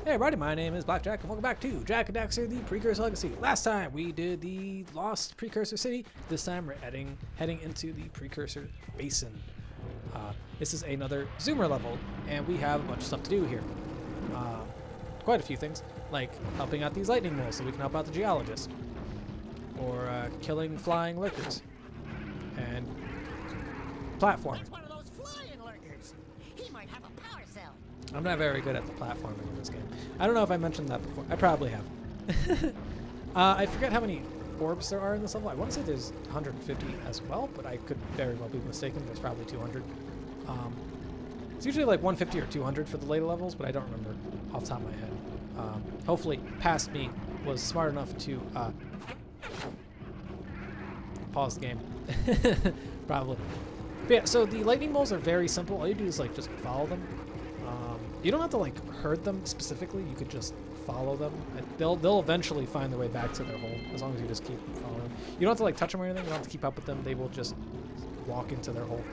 Hey everybody, my name is BlakJak and welcome back to Jak and Daxter, the Precursor Legacy. Last time we did the Lost Precursor City. This time we're heading into the Precursor Basin. This is another zoomer level, and we have a bunch of stuff to do here. Quite a few things, like helping out these lightning moles so we can help out the geologist. Or killing flying lurkers. And platforming. That's one of those flying lurkers. He might have a power cell. I'm not very good at the platforming in this game. I don't know if I mentioned that before. I probably have. I forget how many orbs there are in this level. I want to say there's 150 as well, but I could very well be mistaken. There's probably 200. It's usually like 150 or 200 for the later levels, but I don't remember off the top of my head. Hopefully, past me was smart enough to pause the game. Probably. But yeah, so the lightning moles are very simple. All you do is like just follow them. You don't have to like herd them specifically. You could just follow them. They'll eventually find their way back to their hole as long as you just keep following them. You don't have to like touch them or anything. You don't have to keep up with them. They will just walk into their hole.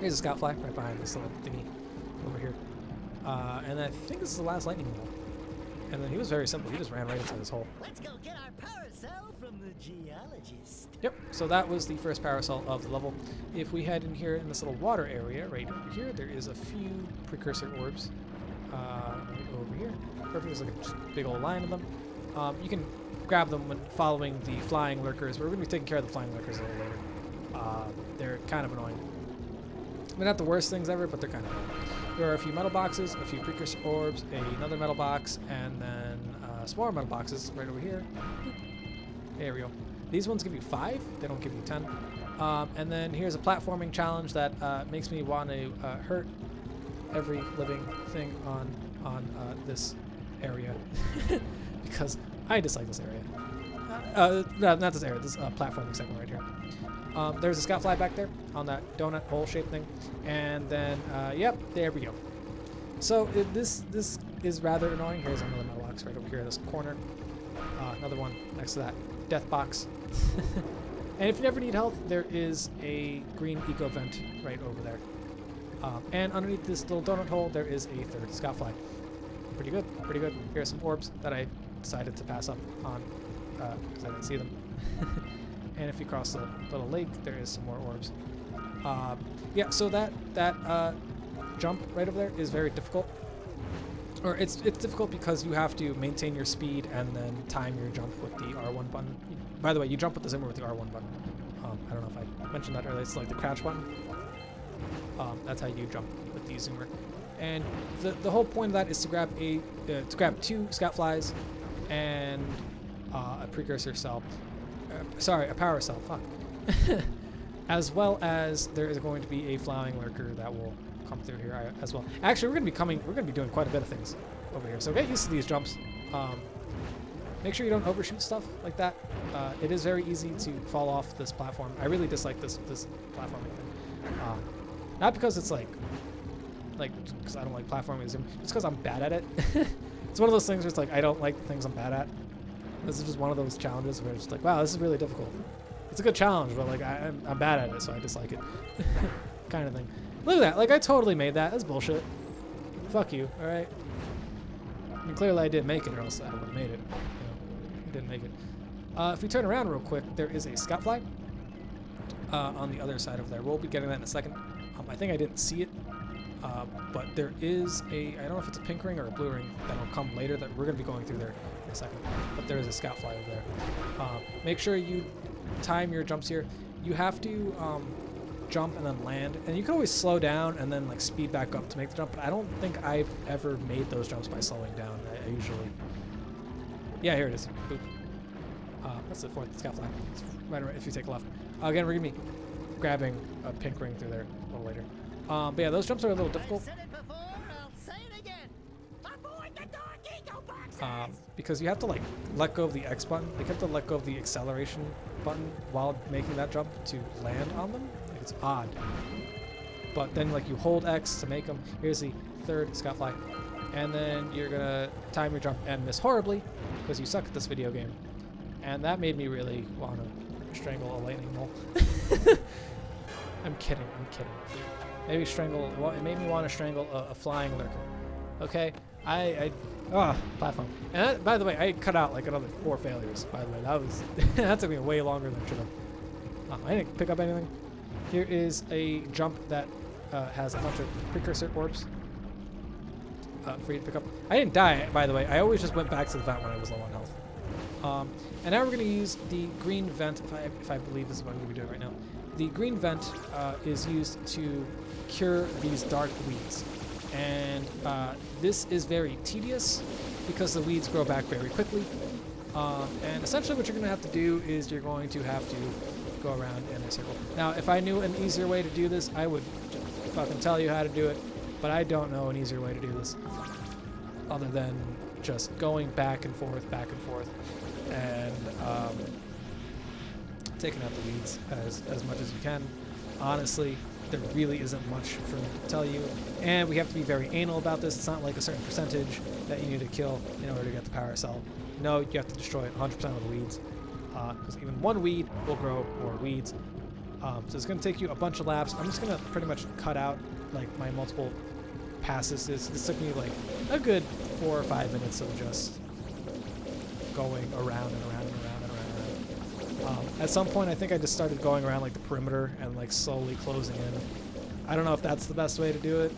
Here's a scout fly right behind this little thingy over here. And I think this is the last lightning mole. And then he was very simple. He just ran right into this hole. Let's go get our power cell from the geologist. Yep, so that was the first power cell of the level. If we head in here in this little water area right over here, there is a few precursor orbs right over here. Perfect, there's like a big old line of them. You can grab them when following the flying lurkers. We're going to be taking care of the flying lurkers a little later. They're kind of annoying. They're not the worst things ever, but they're kind of annoying. There are a few metal boxes, a few precursor orbs, another metal box, and then smaller metal boxes right over here. There we go. These ones give you 5, they don't give you 10. And then here's a platforming challenge that makes me want to hurt every living thing on this area because I dislike this area. No, not this area, this platforming segment right here. There's a scout fly back there on that donut hole shaped thing, and then yep, there we go. So this is rather annoying. Here's another metal box right over here in this corner. Another one next to that death box. And if you never need health, there is a green eco vent right over there. And underneath this little donut hole, there is a third scout fly. Pretty good, pretty good. Here are some orbs that I decided to pass up on because I didn't see them. And if you cross the little lake, there is some more orbs. Yeah, so that jump right over there is very difficult. Or it's difficult because you have to maintain your speed and then time your jump with the R1 button. By the way, you jump with the zoomer with the R1 button. I don't know if I mentioned that earlier. It's like the crouch button. That's how you jump with the zoomer. And the whole point of that is to grab 2 scout flies and a precursor cell. Sorry, a power cell. Fuck. As well as there is going to be a flying lurker that will come through here as well. Actually, we're going to be doing quite a bit of things over here. So get used to these jumps. Make sure you don't overshoot stuff like that. It is very easy to fall off this platform. I really dislike this platforming thing. Not because it's like because I don't like platforming, it's because I'm bad at it. It's one of those things where it's like I don't like the things I'm bad at. This is just one of those challenges where it's like, wow, this is really difficult. It's a good challenge, but like I'm bad at it, so I dislike it. Kind of thing. Look at that, like I totally made that. That's bullshit. Fuck you, alright? I mean, clearly I didn't make it, or else I would have made it. I didn't make it. If we turn around real quick, there is a scout fly on the other side of there. We'll be getting that in a second. I think I didn't see it, but there is I don't know if it's a pink ring or a blue ring that'll come later that we're going to be going through there in a second. But there is a scout fly over there. Make sure you time your jumps here. You have to jump and then land, and you can always slow down and then like speed back up to make the jump, but I don't think I've ever made those jumps by slowing down. I usually, yeah, here it is. Boop. That's the 4th scout fly. It's right if you take a left. Again, we're gonna be grabbing a pink ring through there a little later. But yeah, those jumps are a little difficult. I've said it before, I'll say it again. Avoid the dark eco boxes. Because you have to like let go of the X button. You have to let go of the acceleration button while making that jump to land on them. Like, it's odd. But then like you hold X to make them. Here's the 3rd scout fly. And then you're gonna time your jump and miss horribly because you suck at this video game. And that made me really want to strangle a lightning mole. I'm kidding. Maybe strangle. It made me want to strangle a flying lurker. Okay, Platform. And that, by the way, I cut out like another 4 failures. By the way, that was that took me way longer than it should have. I didn't pick up anything. Here is a jump that has a bunch of precursor orbs for you to pick up. I didn't die, by the way. I always just went back to the vent when I was low on health. And now we're going to use the green vent, if I believe this is what I'm going to be doing right now. The green vent is used to cure these dark weeds. And this is very tedious because the weeds grow back very quickly. And essentially what you're going to have to do is you're going to have to go around in a circle. Now, if I knew an easier way to do this, I would just fucking tell you how to do it. But I don't know an easier way to do this other than just going back and forth, and taking out the weeds as much as you can. Honestly, there really isn't much for me to tell you, and we have to be very anal about this. It's not like a certain percentage that you need to kill in order to get the power cell. No, you have to destroy 100% of the weeds, because even one weed will grow more weeds. So it's going to take you a bunch of laps. I'm just going to pretty much cut out like my multiple passes. This took me like a good 4 or 5 minutes of just going around and around and around and around. At some point, I think I just started going around like the perimeter and like slowly closing in. I don't know if that's the best way to do it.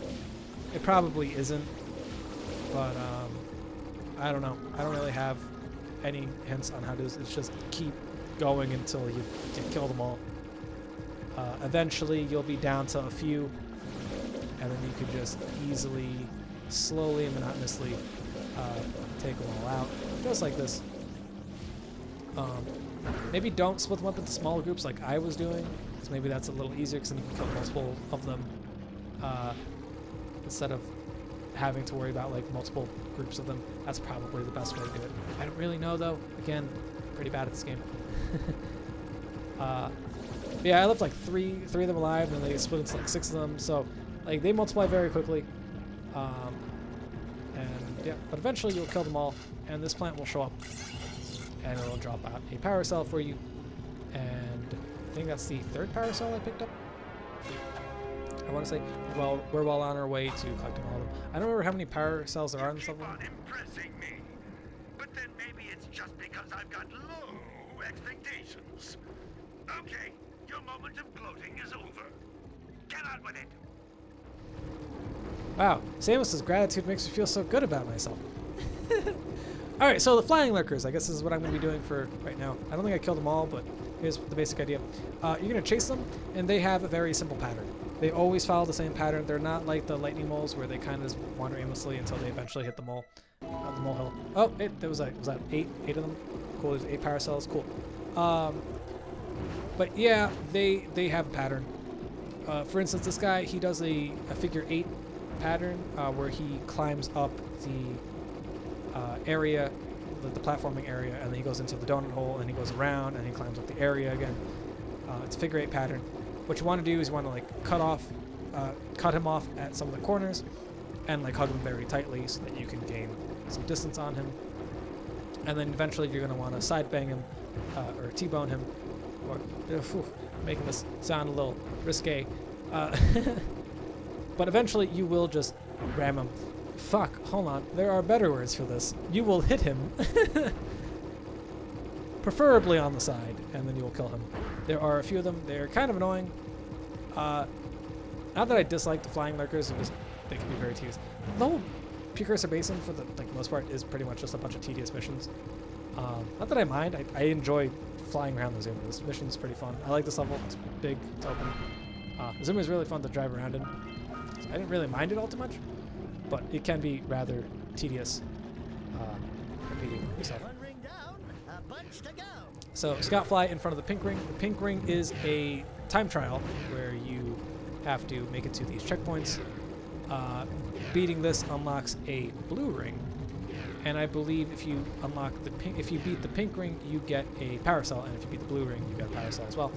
It probably isn't, but I don't know. I don't really have any hints on how to do this. It's just keep going until you kill them all. Eventually, you'll be down to a few, and then you can just easily, slowly and monotonously take them all out, just like this. Maybe don't split them up into smaller groups like I was doing, because maybe that's a little easier, because then you can kill multiple of them instead of having to worry about like multiple groups of them. That's probably the best way to do it. I don't really know though. Again, pretty bad at this game. Yeah, I left like three of them alive, and they split into like 6 of them. So, like, they multiply very quickly. And yeah, but eventually you'll kill them all, and this plant will show up, and it'll drop out a power cell for you. And I think that's the 3rd power cell I picked up. I want to say, well, we're well on our way to collecting all of them. I don't remember how many power cells there are in this level. Impressing me, but then maybe it's just because I've got low expectations. Okay, your moment of gloating is over. Get on with it. Wow, Samus's gratitude makes me feel so good about myself. All right, so the flying lurkers, I guess this is what I'm going to be doing for right now. I don't think I killed them all, but here's the basic idea. You're going to chase them, and they have a very simple pattern. They always follow the same pattern. They're not like the lightning moles where they kind of just wander aimlessly until they eventually hit the molehill. Oh, was that 8 of them? Cool, there's 8 power cells, cool. But yeah, they have a pattern. For instance, this guy, he does a figure 8 pattern where he climbs up the area, the platforming area, and then he goes into the donut hole, and he goes around, and he climbs up the area again. It's a figure 8 pattern. What you want to do is you want to like cut him off at some of the corners, and like hug him very tightly so that you can gain some distance on him. And then eventually you're going to want to side bang him or T-bone him, or making this sound a little risque. But eventually you will just ram him. Fuck, hold on. There are better words for this. You will hit him. Preferably on the side, and then you will kill him. There are a few of them. They're kind of annoying. Not that I dislike the flying lurkers, they can be very tedious. The whole Precursor Basin, for the most part, is pretty much just a bunch of tedious missions. Not that I mind. I enjoy flying around the Zuma. This mission's pretty fun. I like this level. It's big. It's open. The Zuma is really fun to drive around in. So I didn't really mind it all too much, but it can be rather tedious repeating yourself. One ring down, a bunch to go. So scout fly in front of the pink ring. The pink ring is a time trial where you have to make it to these checkpoints. Beating this unlocks a blue ring, and I believe if you beat the pink ring, you get a power cell, and if you beat the blue ring, you get a power cell as well.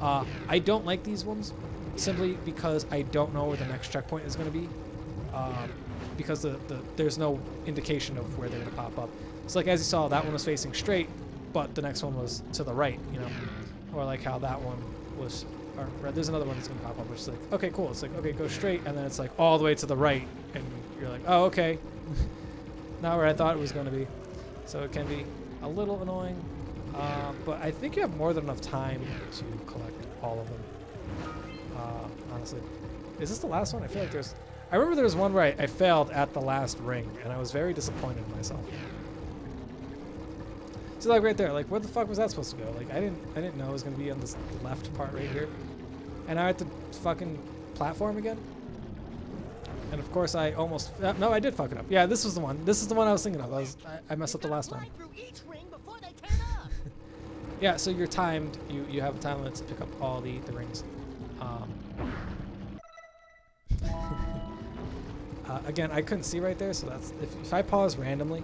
I don't like these ones simply because I don't know where the next checkpoint is going to be, because there's no indication of where they're going to pop up. So like as you saw, that one was facing straight, but the next one was to the right, you know, or like how that one was. Or there's another one that's going to pop up, which is like, okay, cool. It's like, okay, go straight, and then it's like all the way to the right, and you're like, oh, okay. not where I thought it was going to be. So it can be a little annoying. But I think you have more than enough time to collect all of them. Honestly. Is this the last one? I feel like there's... I remember there was one where I failed at the last ring, and I was very disappointed in myself. So like right there, like where the fuck was that supposed to go? Like I didn't know it was gonna be on this left part right here. And I had to fucking platform again. And of course I almost no, I did fuck it up. Yeah, this was the one. This is the one I was thinking of. I messed up the last one. Yeah, so you're timed. You have a time limit to pick up all the rings. Again, I couldn't see right there, so that's if I pause randomly.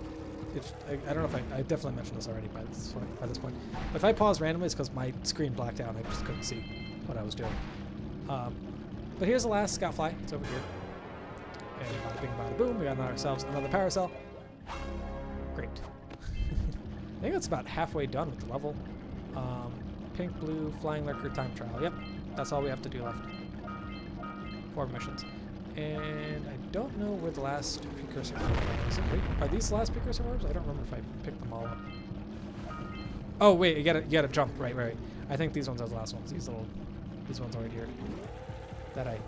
I don't know if I definitely mentioned this already by this point. But if I pause randomly, it's because my screen blacked out and I just couldn't see what I was doing. But here's the last scout fly. It's over here. And bada bing, bada boom, we got ourselves another paracel. Great. I think that's about halfway done with the level. Pink, blue, flying lurker, time trial. Yep, that's all we have to do left. 4 missions. And I don't know where the last precursor orb is. Are these the last precursor orbs? I don't remember if I picked them all up. Oh wait, you gotta jump. Right. I think these ones are the last ones. These ones right here. That I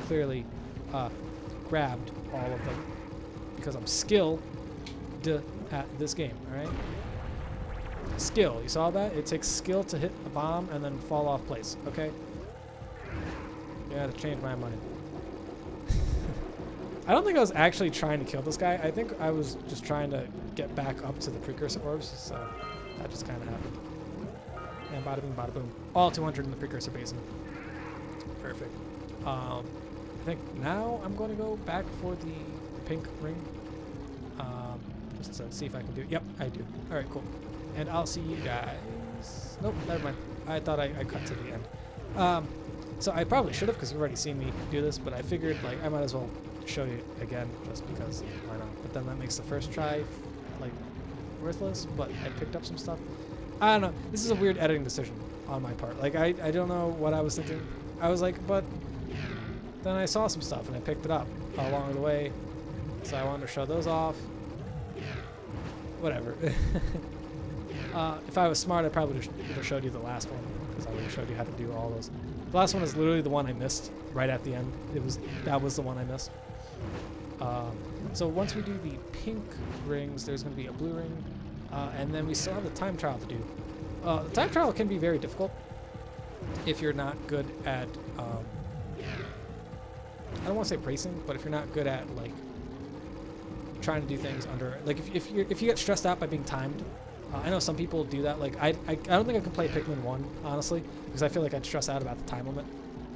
clearly grabbed all of them because I'm skilled at this game. All right. Skill. You saw that? It takes skill to hit a bomb and then fall off place. Okay. You gotta change my mind. I don't think I was actually trying to kill this guy. I think I was just trying to get back up to the precursor orbs, so that just kind of happened. And bada bing, bada boom. All 200 in the Precursor Basin. Perfect. I think now I'm going to go back for the pink ring. Just to see if I can do it. Yep, I do. All right, cool. And I'll see you guys. Nope, never mind. I thought I cut to the end. So I probably should have because you've already seen me do this, but I figured like I might as well show you again just because why not. But then that makes the first try like worthless, but I picked up some stuff. I don't know. This is a weird editing decision on my part. Like I don't know what I was thinking. I was like, but then I saw some stuff and I picked it up along the way. So I wanted to show those off. Whatever. If I was smart, I probably would have showed you the last one because I would have showed you how to do all those. The last one is literally the one I missed right at the end. That was the one I missed. So once we do the pink rings, there's going to be a blue ring, and then we still have the time trial to do. The time trial can be very difficult if you're not good at. I don't want to say bracing, but if you're not good at like trying to do things under, like if you get stressed out by being timed. I know some people do that. Like I don't think I can play Pikmin 1 honestly because I feel like I'd stress out about the time limit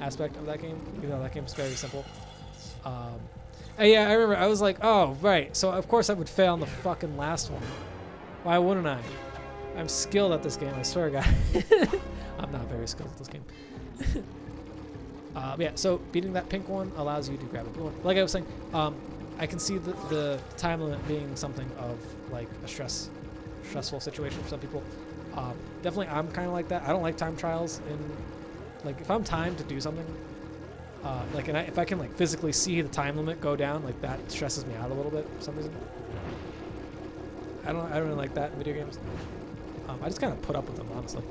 aspect of that game, even though that game's very simple. And yeah, I remember I was like, oh right, so of course I would fail on the fucking last one. Why wouldn't I? I'm skilled at this game, I swear, guys. I'm not very skilled at this game. Yeah, so beating that pink one allows you to grab a blue one. Like I was saying, I can see the time limit being something of like a stressful situation for some people. Definitely I'm kind of like that. I don't like time trials like if I'm timed to do something like if I can like physically see the time limit go down, like that stresses me out a little bit for some reason. I don't really like that in video games. I just kind of put up with them honestly.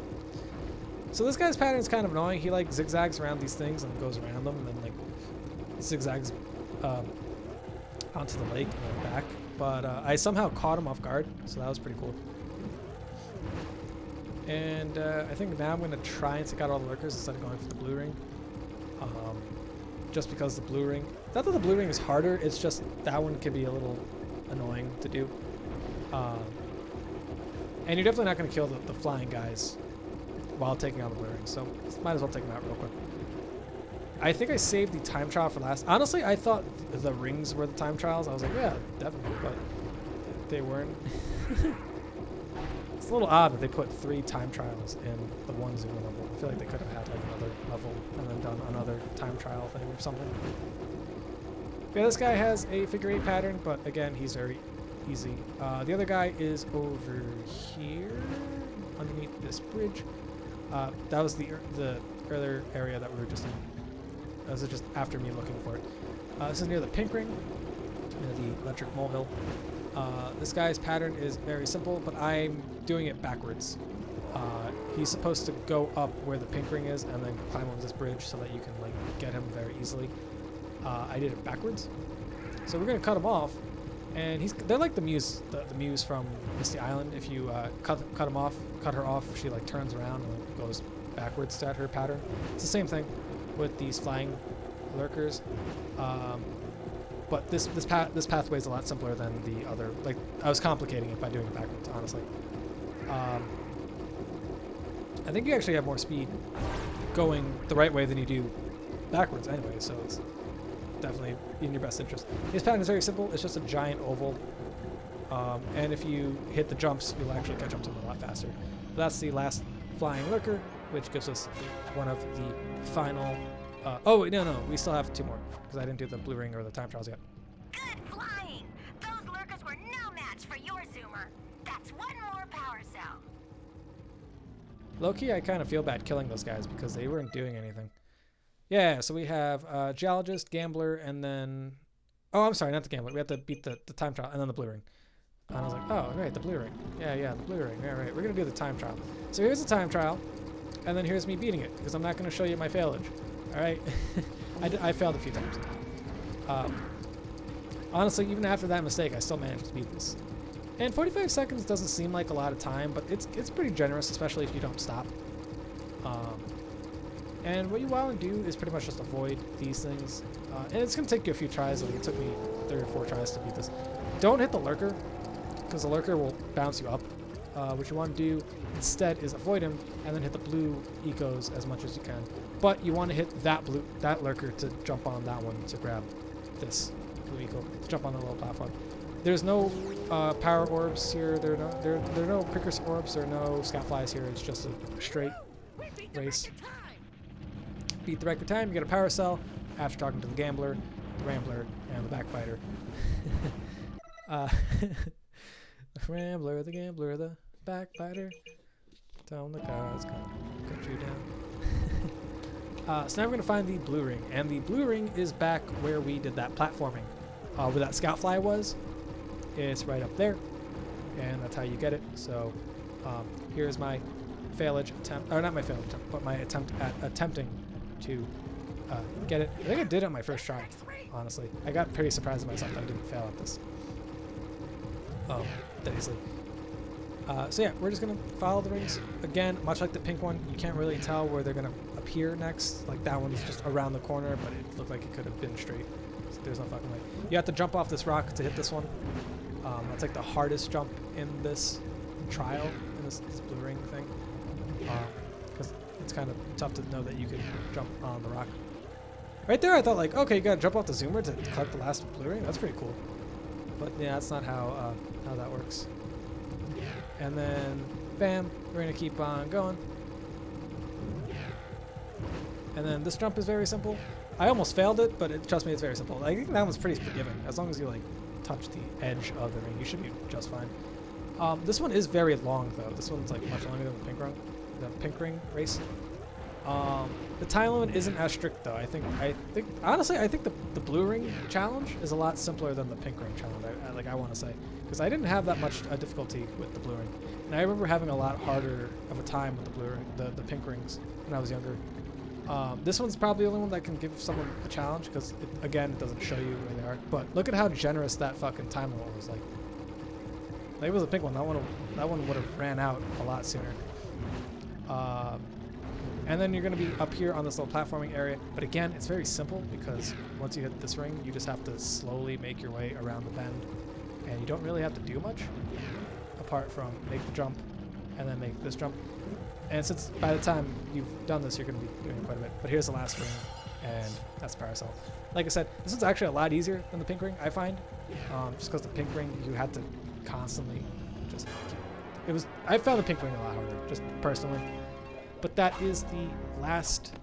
So this guy's pattern is kind of annoying. He like zigzags around these things and goes around them and then like zigzags onto the lake and then back. But I somehow caught him off guard, so that was pretty cool. And I think now I'm going to try and take out all the lurkers instead of going for the blue ring. Just because the blue ring... Not that the blue ring is harder, it's just that one can be a little annoying to do. And you're definitely not going to kill the flying guys while taking out the blue ring, so might as well take them out real quick. I think I saved the time trial for last. Honestly, I thought the rings were the time trials. I was like, yeah, definitely, but they weren't. It's a little odd that they put 3 time trials in the 1 Zuma level. I feel like they could have had like another level and then done another time trial thing or something. Yeah, this guy has a figure 8 pattern, but again, he's very easy. The other guy is over here, underneath this bridge. That was the earlier area that we were just in. This is just after me looking for it. This is near the pink ring, near the electric molehill. This guy's pattern is very simple, but I'm doing it backwards. He's supposed to go up where the pink ring is and then climb over this bridge so that you can like get him very easily. I did it backwards. So we're gonna cut him off, and they're like the muse from Misty Island. If you cut her off, she like turns around and like, goes backwards to her pattern. It's the same thing with these flying lurkers. But this pathway is a lot simpler than the other. Like, I was complicating it by doing it backwards, honestly. I think you actually have more speed going the right way than you do backwards anyway, so it's definitely in your best interest. His pattern is very simple. It's just a giant oval. And if you hit the jumps, you'll actually catch up to them a lot faster. That's the last flying lurker, which gives us one of the final... oh, wait, no, we still have 2 more, because I didn't do the blue ring or the time trials yet. Good flying! Those lurkers were no match for your zoomer. That's 1 more power cell. Low-key, I kind of feel bad killing those guys because they weren't doing anything. Yeah, so we have geologist, gambler, and then... Oh, I'm sorry, not the gambler. We have to beat the time trial, and then the blue ring. And I was like, oh, right, the blue ring. Yeah, the blue ring. Yeah, right. We're going to do the time trial. So here's the time trial, and then here's me beating it, because I'm not going to show you my failage. All right? I failed a few times. Honestly, even after that mistake, I still managed to beat this. And 45 seconds doesn't seem like a lot of time, but it's pretty generous, especially if you don't stop. And what you want to do is pretty much just avoid these things. And it's going to take you a few tries. Like it took me 3 or 4 tries to beat this. Don't hit the lurker, because the lurker will bounce you up. What you want to do instead is avoid him and then hit the blue ecos as much as you can. But you want to hit that lurker to jump on that one to grab this blue eco, to jump on the little platform. There's no power orbs here. There are no precursor orbs. There are no scout flies here. It's just a straight race. Beat the record time. You get a power cell after talking to the gambler, the rambler, and the backbiter. The rambler, the gambler, the backbiter. Tell them the cards gonna cut you down. So now we're gonna find the blue ring, and the blue ring is back where we did that platforming, where that scout fly was. It's right up there, and that's how you get it. So here's my failage attempt, or not my failage attempt, but my attempt at attempting to get it. I think I did it on my first try, honestly. I got pretty surprised at myself that I didn't fail at this. That easily. So yeah, we're just gonna follow the rings. Again, much like the pink one, you can't really tell where they're gonna appear next. Like that one's just around the corner, but it looked like it could have been straight. So there's no fucking way. You have to jump off this rock to hit this one. That's like the hardest jump in this trial, in this blue ring thing. Because it's kind of tough to know that you can jump on the rock. Right there, I thought like, okay, you gotta jump off the zoomer to collect the last blue ring. That's pretty cool. But yeah, that's not how that works. And then, bam, we're gonna keep on going. And then this jump is very simple. I almost failed it, but trust me, it's very simple. I think that one's pretty forgiving. As long as you like touch the edge of the ring, you should be just fine. This one is very long though. This one's like much longer than the pink ring race. The time limit isn't as strict though. I think honestly, I think the blue ring challenge is a lot simpler than the pink ring challenge. I want to say, because I didn't have that much difficulty with the blue ring, and I remember having a lot harder of a time with the blue ring, the pink rings when I was younger. This one's probably the only one that can give someone a challenge because again, it doesn't show you where they are. But look at how generous that fucking time limit was. Like it was a pink one. That one would have ran out a lot sooner. And then you're going to be up here on this little platforming area. But again, it's very simple because once you hit this ring, you just have to slowly make your way around the bend. And you don't really have to do much apart from make the jump and then make this jump. And since by the time you've done this, you're going to be doing quite a bit. But here's the last ring, and that's Parasol. Like I said, this one's actually a lot easier than the pink ring, I find. Just because the pink ring, you had to constantly just... I found the pink ring a lot harder, just personally. But that is the last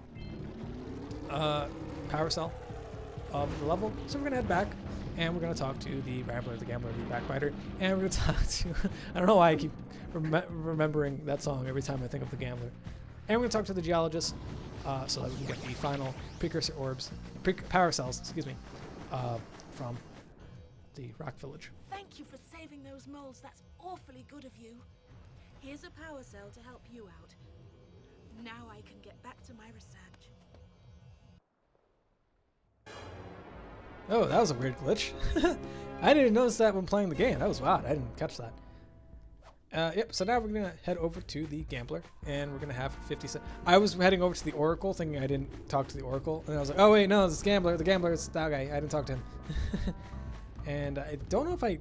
power cell of the level. So we're going to head back, and we're going to talk to the Rambler, the Gambler, the Backbiter, and we're going to talk to... I don't know why I keep remembering that song every time I think of the Gambler. And we're going to talk to the Geologist so that we can get the final Precursor Orbs, power cells, excuse me, from the Rock Village. Thank you for saying saving those moles. That's awfully good of you. Here's a power cell to help you out. Now I can get back to my research. Oh, that was a weird glitch. I didn't notice that when playing the game. That was odd. I didn't catch that. Yep, so now we're going to head over to the Gambler, and we're going to have 50 cents. I was heading over to the Oracle, thinking I didn't talk to the Oracle, and I was like, oh wait, no, it's Gambler. The Gambler is that guy. I didn't talk to him. And I don't know if I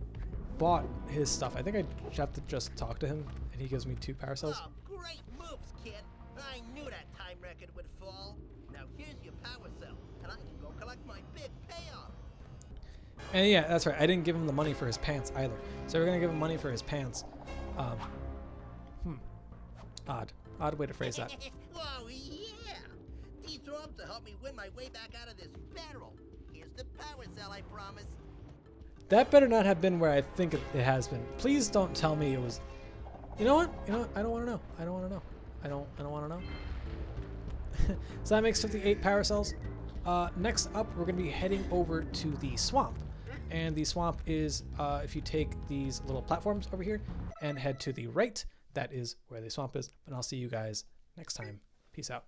bought his stuff. I think I have to just talk to him, and he gives me 2 power cells. Oh, great moves, kid. I knew that time record would fall. Now here's your power cell, and I can go collect my big payoff. And yeah, that's right. I didn't give him the money for his pants either. So we're going to give him money for his pants. Odd way to phrase that. Oh, yeah. These orbs will help me win my way back out of this barrel. Here's the power cell, I promise. That better not have been where I think it has been. Please don't tell me it was... You know what? You know what? I don't want to know. I don't want to know. I don't want to know. So that makes 58 power cells. Next up, we're going to be heading over to the swamp. And the swamp is, if you take these little platforms over here and head to the right, that is where the swamp is. And I'll see you guys next time. Peace out.